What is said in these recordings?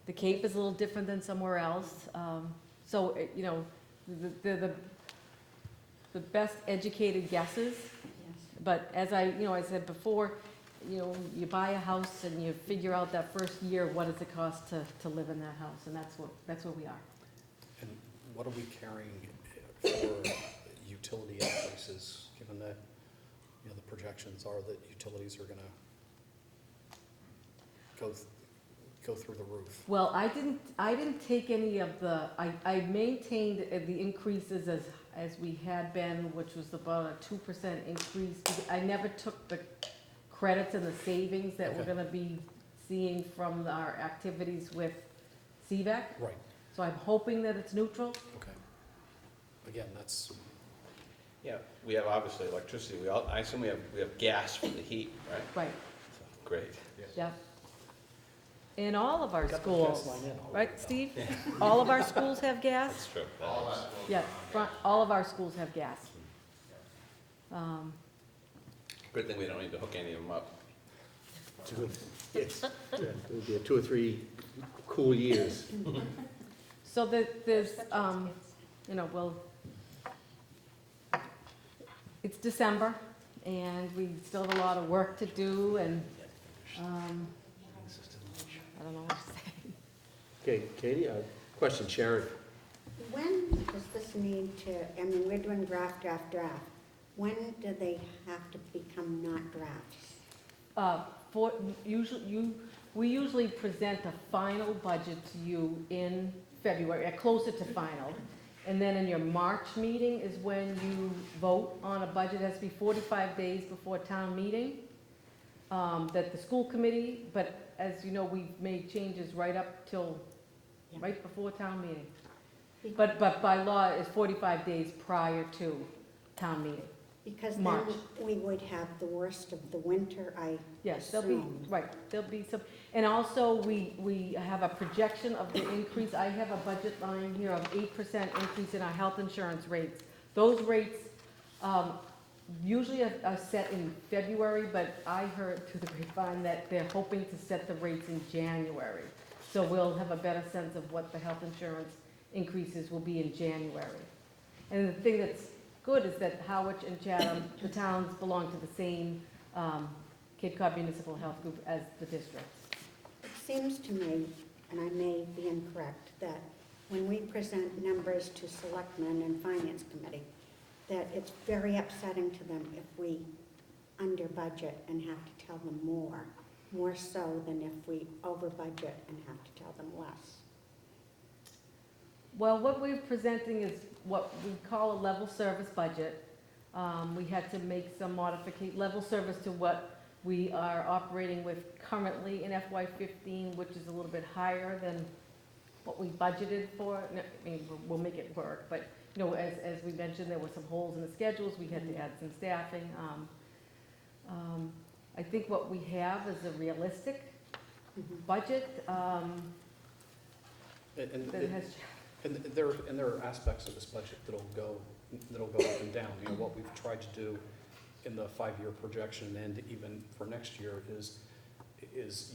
The Cape is a little different than somewhere else. So, you know, the best educated guesses. But as I said before, you know, you buy a house and you figure out that first year, what does it cost to live in that house? And that's where we are. And what are we carrying for utility increases, given that, you know, the projections are that utilities are gonna go through the roof? Well, I didn't take any of I maintained the increases as we had been, which was about a 2% increase. I never took the credits and the savings that we're Okay. gonna be seeing from our activities with CVAC. Right, So I'm hoping that it's neutral. okay. Again, that's, Yeah, we have obviously electricity, I assume we have gas for the heat, right? Right, So, great. yeah. In all of our got the gas schools, line in already, right, though. Steve? All of our schools have gas? That's true. Yeah, all of our schools have gas. Good thing we don't need to hook any of them up. Yes, it'll be 2 or 3 cool years. So there's, you know, it's December, and we still have a lot of work to do, and, I don't know what to say. Okay, Katie, question, Sharon. When does this need to, I mean, we're doing draft. When do they have to become not drafts? We usually present a final budget to you in February, closer to final. And then in your March meeting is when you vote on a budget. It has to be 45 days before town meeting. That the school committee, but as you know, we've made changes right up till, Yeah. right before town meeting. But by law, it's 45 days prior to town meeting. Because then March. we would have the worst of the winter, I Yes, there'll be, assume. right, there'll be some, and also, we have a projection of the increase. I have a budget line here of 8% increase in our health insurance rates. Those rates usually are set in February, but I heard through the grapevine that they're hoping to set the rates in January. So we'll have a better sense of what the health insurance increases will be in January. And the thing that's good is that Howard and Chatham, the towns belong to the same Cape Cod Municipal Health Group as the districts. It seems to me, and I may be incorrect, that when we present numbers to selectmen and finance committee, that it's very upsetting to them if we under budget and have to tell them more so than if we over budget and have to tell them less. Well, what we're presenting is what we call a level service budget. We had to make some level service to what we are operating with currently in FY15, which is a little bit higher than what we budgeted for. No, I mean, we'll make it work, but, you know, as we mentioned, there were some holes in the schedules, we had to add some staffing. I think what we have is a realistic budget that has. And there are aspects of this budget that'll go up and down. You know, what we've tried to do in the 5-year projection and even for next year is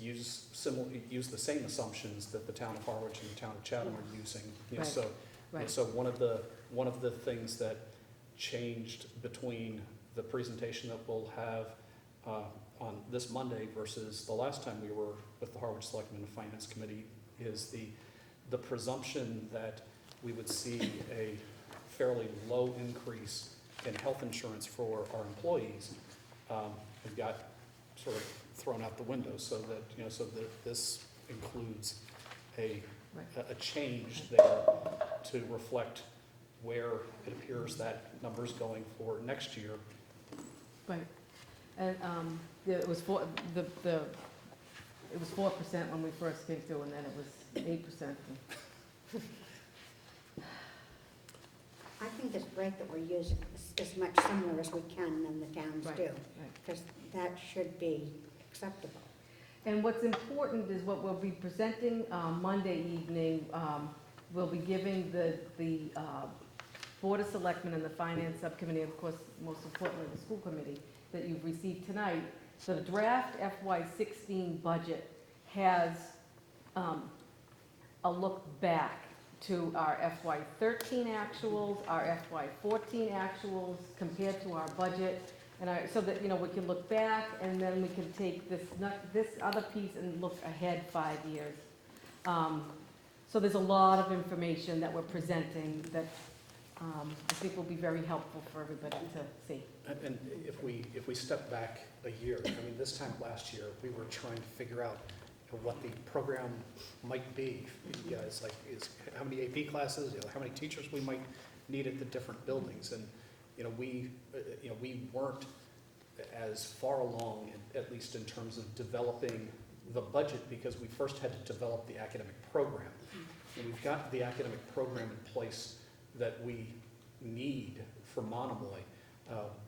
use the same assumptions that the town of Harwich and the town of Chatham are using. You know, Right. Right. So one of the things that changed between the presentation that we'll have on this Monday versus the last time we were with the Harwich Selectmen and Finance Committee is the presumption that we would see a fairly low increase in health insurance for our employees. It got sort of thrown out the window, so that this includes a change there to reflect where it appears that number's going for next year. Right, and it was it was 4% when we first came through, and then it was 8%. I think it's great that we're using as much similar as we can than the towns Right, do, right. because that should be acceptable. And what's important is what we'll be presenting Monday evening. We'll be giving the Board of Selectmen and the Finance Subcommittee, of course, most importantly, the school committee that you've received tonight. So the draft FY16 budget has a look back to our FY13 actuals, our FY14 actuals compared to our budget, and so that, you know, we can look back and then we can take this other piece and look ahead 5 years. So there's a lot of information that we're presenting that I think will be very helpful for everybody to see. And if we step back a year, I mean, this time last year, we were trying to figure out what the program might be. You guys, like, how many AP classes, you know, how many teachers we might need at the different buildings. And, you know, we weren't as far along, at least in terms of developing the budget, because we first had to develop the academic program. And we've got the academic program in place that we need for Monomoy.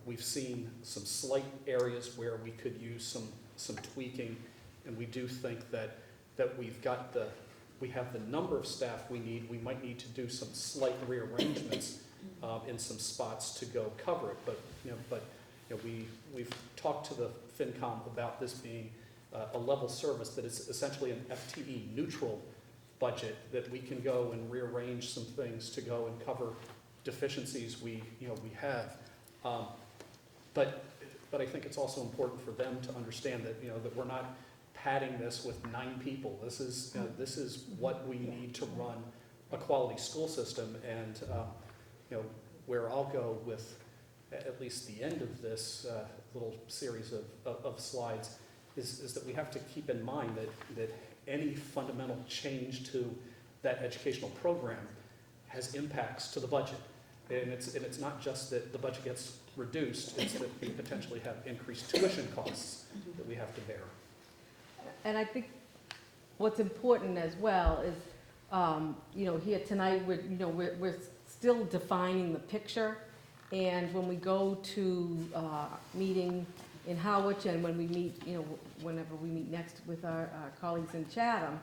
We've seen some slight areas where we could use some tweaking, and we do think that we have the number of staff we need. We might need to do some slight rearrangements in some spots to go cover it. But we've talked to the FinCom about this being a level service that is essentially an FTE neutral budget, that we can go and rearrange some things to go and cover deficiencies we have. But I think it's also important for them to understand that, you know, that we're not padding this with 9 people. This is what we need to run a quality school system. And you know, where I'll go with at least the end of this little series of slides is that we have to keep in mind that any fundamental change to that educational program has impacts to the budget. And it's not just that the budget gets reduced, it's that we potentially have increased tuition costs that we have to bear. And I think what's important as well is, you know, here tonight, we're still defining the picture. And when we go to meeting in Harwich, and when we meet, you know, whenever we meet next with our colleagues in Chatham,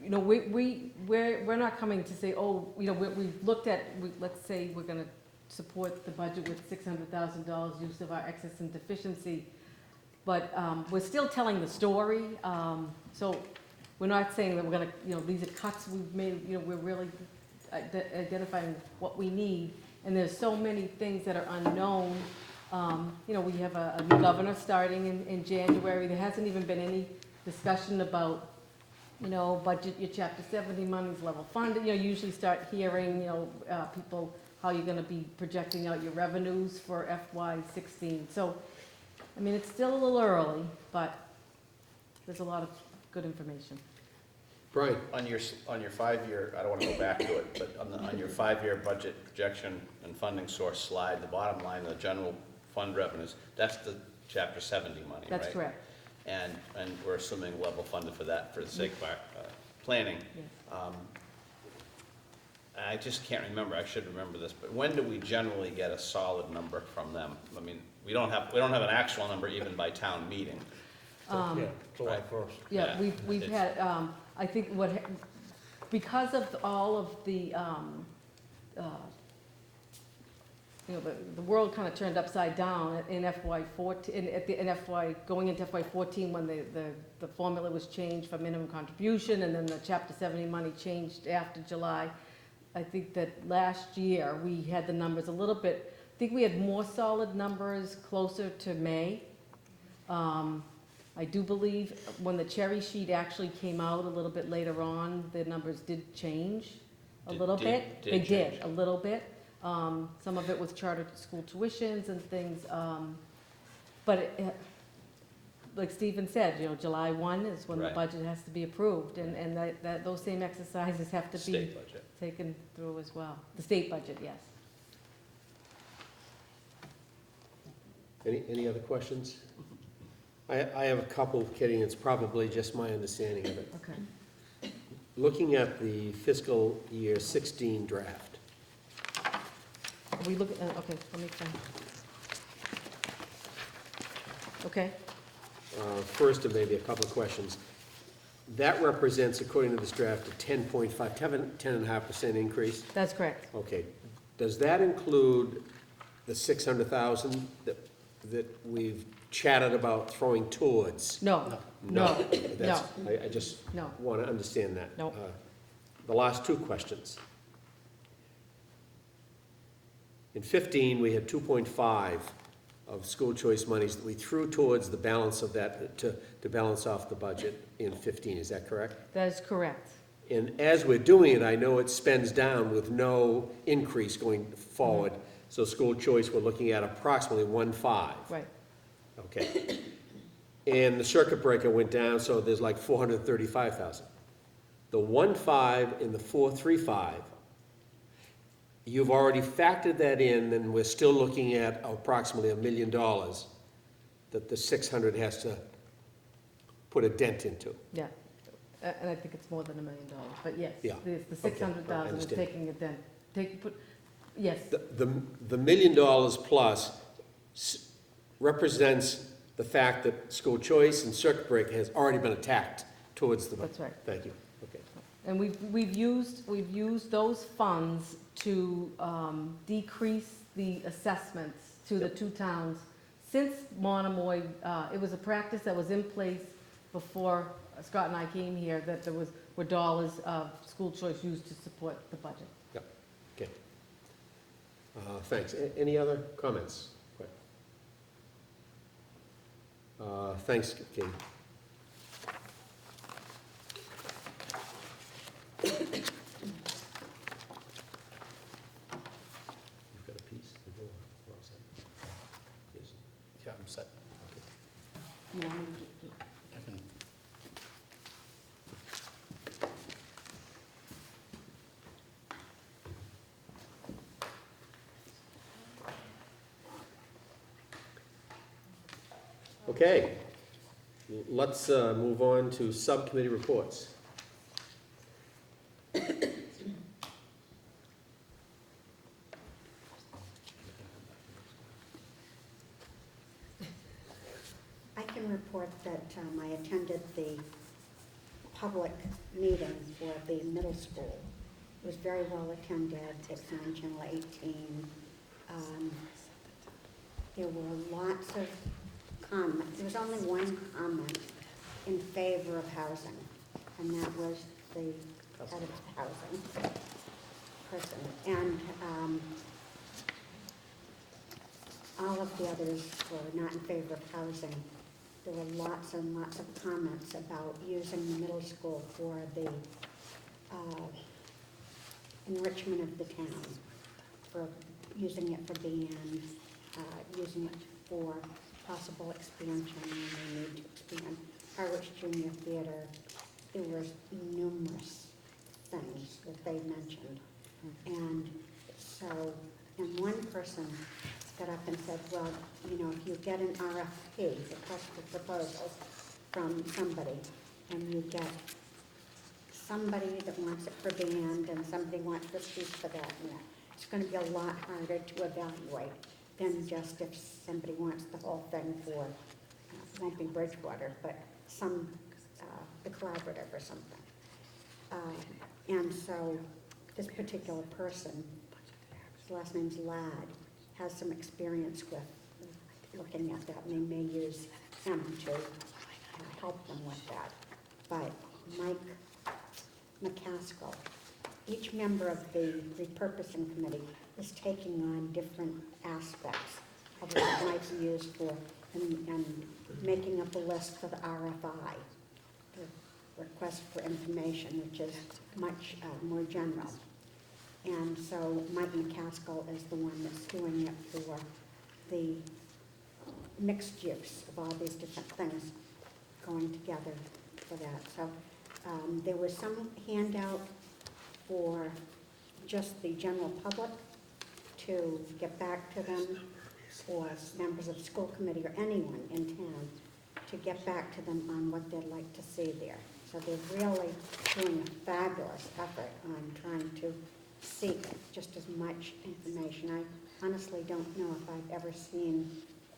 you know, we're not coming to say, oh, you know, we've looked at, let's say we're going to support the budget with $600,000 use of our excess and deficiency, but we're still telling the story. So we're not saying that we're going to, you know, these are cuts we've made. You know, we're really identifying what we need, and there's so many things that are unknown. You know, we have a new governor starting in January. There hasn't even been any discussion about, you know, budget, your Chapter 70 money's level funded. You know, you usually start hearing, you know, people, how you're going to be projecting out your revenues for FY16. So, I mean, it's still a little early, but there's a lot of good information. Brian? On your 5-year, I don't want to go back to it, but on your 5-year budget projection and funding source slide, the bottom line, the general fund revenues, that's the Chapter 70 money, right? That's correct. And we're assuming level funded for that for the sake of planning. Yes. I just can't remember, I should remember this, but when do we generally get a solid number from them? I mean, we don't have an actual number even by town meeting. Yeah, July 1st. Yeah, Yeah, we've had, I think because of all of the, you know, the world kind of turned upside down in FY14, going into FY14 when the formula was changed for minimum contribution, and then the Chapter 70 money changed after July. I think that last year we had the numbers a little bit, I think we had more solid numbers closer to May. I do believe when the cherry sheet actually came out a little bit later on, the numbers did change a little bit. They did, a little bit. Some of it was charter school tuitions and things. But like Stephen said, you know, July 1 is when the Right. budget has to be approved. And those same exercises have to be State budget. taken through as well. The state budget, yes. Any other questions? I have a couple, Kitty, and it's probably just my understanding of it. Okay. Looking at the fiscal year 16 draft, We look at, okay, let me find. Okay, first, and maybe a couple of questions. That represents, according to this draft, a 10.5% increase? that's correct. Okay. Does that include the 600,000 that we've chatted about throwing towards. No, no, That's- I just no. want to understand that. No. The last two questions. In 15, we had 2.5 of school choice monies that we threw towards the balance of that, to balance off the budget in 15, is that correct? That is correct. And as we're doing it, I know it spends down with no increase going forward. So school choice, we're looking at approximately 1.5. Right. Okay. And the circuit breaker went down, so there's like 435,000. The 1.5 and the 435, you've already factored that in, and we're still looking at approximately $1 million that the 600 has to put a dent into. Yeah. And I think it's more than $1 million, but yes. Yeah. The Okay, I 600,000 is understand. taking it then, yes, The $1 million plus represents the fact that school choice and circuit breaker has already been attacked towards the. that's right. Thank you, okay. And we've used those funds to decrease the assessments to the two towns. Since Monomoy, it was a practice that was in place before Scott and I came here, that there were dollars of school choice used to support the budget. Yep, okay. Thanks. Any other comments? Thanks, Katie. You've got a piece? We're all set. Yes. Yeah, I'm set. You want me to do- I can. Okay, let's move on to subcommittee reports. I can report that I attended the public meeting for the middle school. It was very well attended. It's on Channel 18. There were lots of comments. There was only one comment in favor of housing, and that was the head of the housing person. And all of the others were not in favor of housing. There were lots and lots of comments about using the middle school for the enrichment of the town, for using it for band, using it for possible expansion when they need to expand. Harwich Junior Theater, there were numerous things that they mentioned. And so, and one person got up and said, well, you know, if you get an RFP, request for proposals, from somebody, and you get somebody that wants it for band and somebody wants this piece for that and that, it's going to be a lot harder to evaluate than just if somebody wants the whole thing for, it won't be Bridgewater, but some, the collaborative or something. And so this particular person, his last name's Ladd, has some experience with looking at that, and they may use him to help them with that. But Mike McCaskill, each member of the repurposing committee is taking on different aspects of what it might be used for, and making up a list for the RFI, the request for information, which is much more general. And so Mike McCaskill is the one that's doing it for the mixed use of all these different things going together for that. So there was some handout for just the general public to get back to them, or members of the school committee or anyone in town to get back to them on what they'd like to see there. So they're really doing a fabulous effort on trying to seek just as much information. I honestly don't know if I've ever seen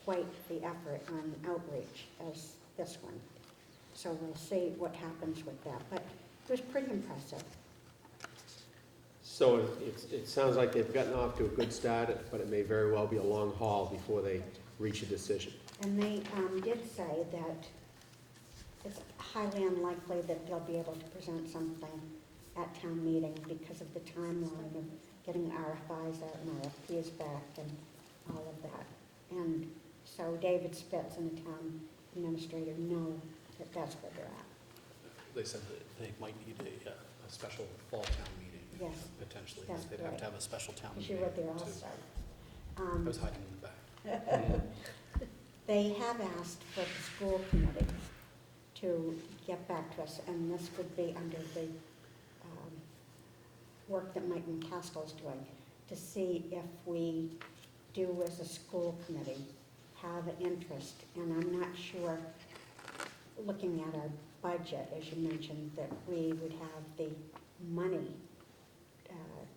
quite the effort on outreach as this one. So we'll see what happens with that, but it was pretty impressive. So it sounds like they've gotten off to a good start, but it may very well be a long haul before they reach a decision. And they did say that it's highly unlikely that they'll be able to present something at town meeting because of the timeline of getting RFIs out and RFPs back and all of that. And so David Spitz and the town administrator know that that's where they're at. They said that they might need a special fall town meeting. Yes, Potentially. that's They'd have right. to have a special town Because meeting. you were there to- also. I was hiding in the back. They have asked for the school committee to get back to us, and this would be under the work that Mike McCaskill's doing, to see if we do as a school committee have an interest. And I'm not sure, looking at our budget, as you mentioned, that we would have the money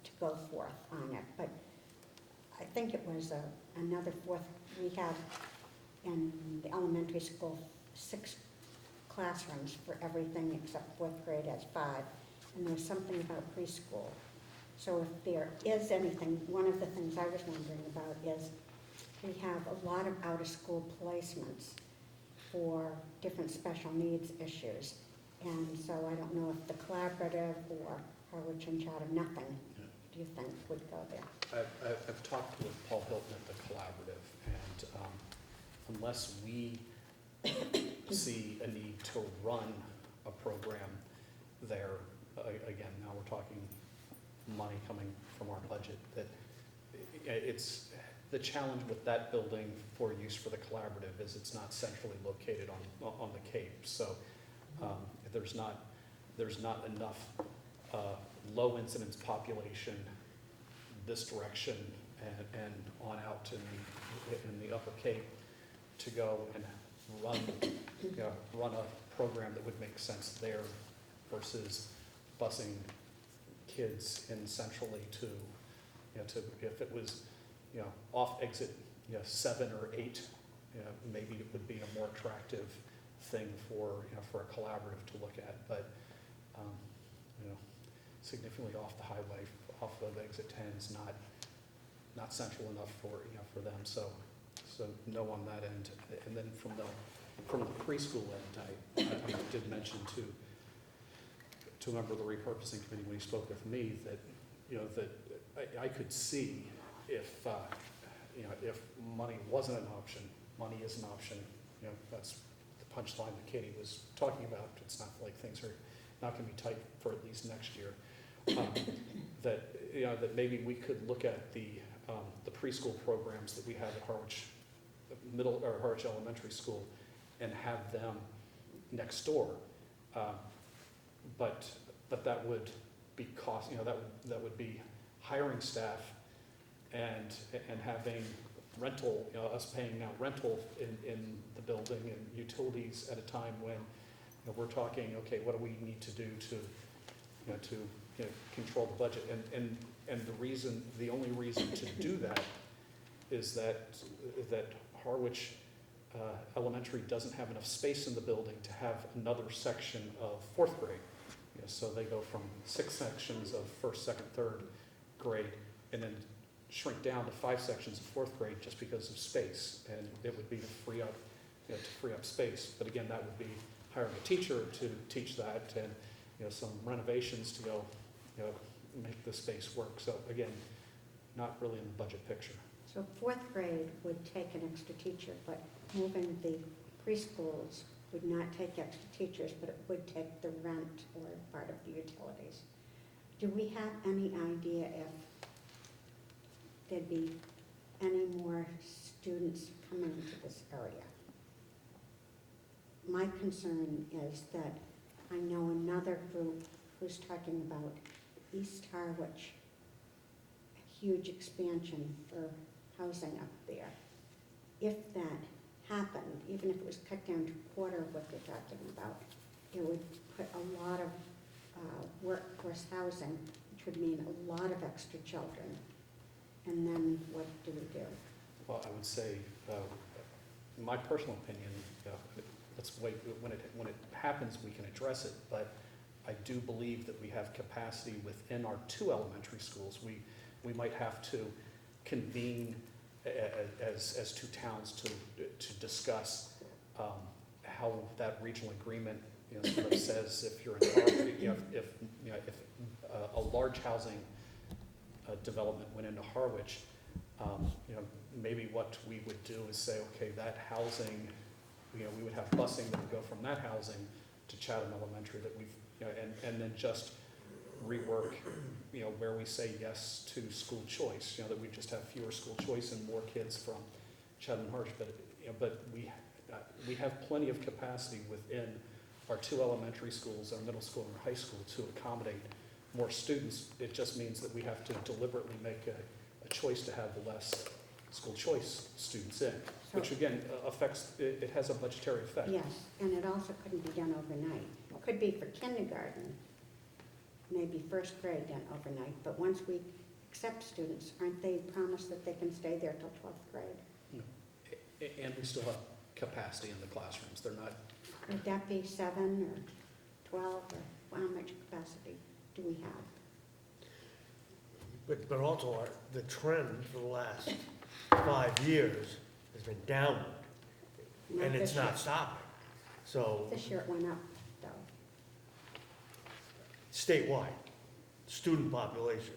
to go forth on it. But I think it was another fourth, we had in the elementary school 6 classrooms for everything except fourth grade has 5. And there's something about preschool. So if there is anything, one of the things I was wondering about is we have a lot of out-of-school placements for different special needs issues. And so I don't know if the collaborative or Harwich and Charter, nothing, do you think would go there? I've talked with Paul Hilton at the collaborative, and unless we see a need to run a program there, again, now we're talking money coming from our budget, that it's, the challenge with that building for use for the collaborative is it's not centrally located on the Cape. So there's not enough low incidence population this direction and on out in the upper Cape to go and run a program that would make sense there versus busing kids in centrally to if it was, off exit, 7 or 8, maybe it would be a more attractive thing for a collaborative to look at, but, significantly off the highway, off of exit 10 is not central enough for them, so no on that end. And then from the preschool end, I did mention to a member of the repurposing committee when he spoke with me that, that I could see if money wasn't an option, money is an option, that's the punchline that Katie was talking about. It's not like things are not gonna be tight for at least next year. That maybe we could look at the preschool programs that we have at Harwich Middle or Harwich Elementary School and have them next door. But that would be cost, that would be hiring staff and having rental, us paying now rental in the building and utilities at a time when we're talking, okay, what do we need to do to control the budget? And the only reason to do that is that Harwich Elementary doesn't have enough space in the building to have another section of 4th grade. So they go from 6 sections of 1st, 2nd, 3rd grade and then shrink down to 5 sections of 4th grade just because of space. And it would be to free up space. But again, that would be hiring a teacher to teach that and some renovations to go make the space work. So again, not really in the budget picture. So 4th grade would take an extra teacher, but moving the preschools would not take extra teachers, but it would take the rent or part of the utilities. Do we have any idea if there'd be any more students coming to this area? My concern is that I know another group who's talking about East Harwich, a huge expansion for housing up there. If that happened, even if it was cut down to a quarter of what they're talking about, it would put a lot of workforce housing, which would mean a lot of extra children. And then what do we do? Well, I would say, in my personal opinion, let's wait, when it happens, we can address it, but I do believe that we have capacity within our 2 elementary schools. We might have to convene as two towns to discuss how that regional agreement, sort of says if you're in Harwich, if a large housing development went into Harwich, maybe what we would do is say, okay, that housing, we would have busing that would go from that housing to Chatham Elementary that we've, and then just rework, where we say yes to school choice, that we just have fewer school choice and more kids from Chatham and Harwich, but we have plenty of capacity within our two elementary schools, our middle school and our high school, to accommodate more students. It just means that we have to deliberately make a choice to have less school choice students in, which again affects, it has a budgetary effect. Yes, and it also couldn't be done overnight. It could be for kindergarten, maybe first grade done overnight, but once we accept students, aren't they promised that they can stay there till 12th grade? And we still have capacity in the classrooms. They're not, Would that be 7 or 12, or how much capacity do we have? But also the trend for the last 5 years has been downward, and it's this year. not stopping. So This year it went up, though. statewide, student population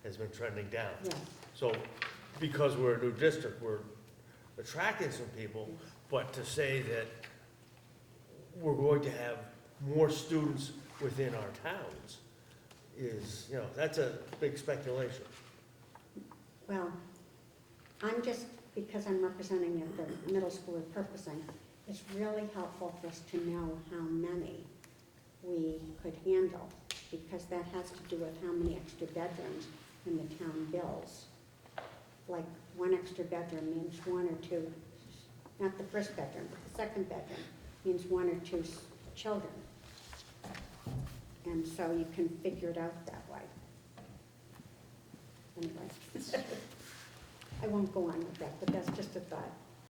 has been trending down. Yes, So because we're a new district, we're attracting some people, but to say that we're going to have more students within our towns is, that's a big speculation. well, I'm just, because I'm representing the middle school at purposing, it's really helpful for us to know how many we could handle, because that has to do with how many extra bedrooms in the town bills. Like, one extra bedroom means 1 or 2, not the first bedroom, but the second bedroom means 1 or 2 children. And so you can figure it out that way. Anyway, I won't go on with that, but that's just a thought.